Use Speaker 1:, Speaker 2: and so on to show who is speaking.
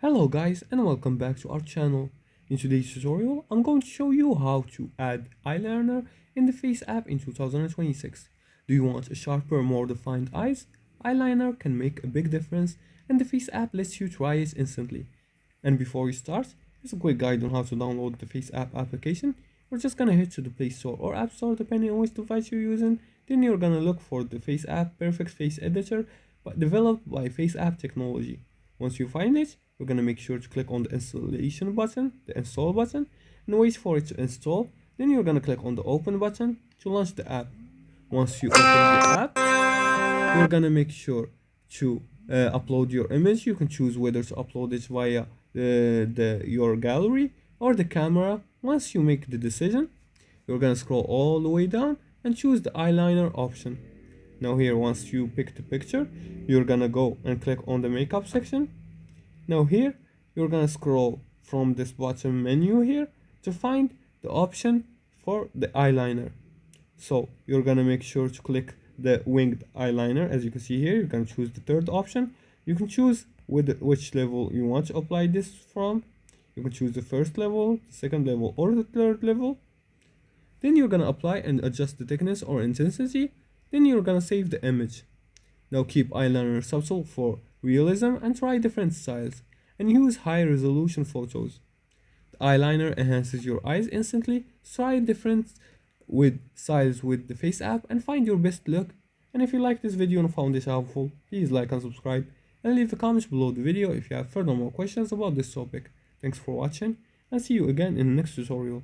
Speaker 1: Hello guys and welcome back to our channel. In today's tutorial, I'm going to show you how to add eyeliner in the FaceApp in 2026. Do you want a sharper, more defined eyes? Eyeliner can make a big difference and the FaceApp lets you try it instantly. And before we start, here's a quick guide on how to download the FaceApp application. We're just gonna head to the Play Store or App Store depending on which device you're using. Then you're gonna look for the FaceApp Perfect Face Editor developed by FaceApp Technology. Once you find it, you're gonna make sure to click on the installation button, the install button, and wait for it to install. Then you're gonna click on the open button to launch the app. Once you open the app, you're gonna make sure to upload your image. You can choose whether to upload it via your gallery or the camera. Once you make the decision, you're gonna scroll all the way down and choose the eyeliner option. Now here, once you pick the picture, you're gonna go and click on the makeup section. Now here, you're gonna scroll from this bottom menu here to find the option for the eyeliner. So you're gonna make sure to click the winged eyeliner. As you can see here, you can choose the third option. You can choose which level you want to apply this from. You can choose the first level, the second level, or the third level. Then you're gonna apply and adjust the thickness or intensity. Then you're gonna save the image. Now keep eyeliner subtle for realism and try different styles and use high resolution photos. The eyeliner enhances your eyes instantly. Try different styles with the FaceApp and find your best look. And if you like this video and found it helpful, please like and subscribe and leave a comment below the video if you have further more questions about this topic. Thanks for watching and see you again in the next tutorial.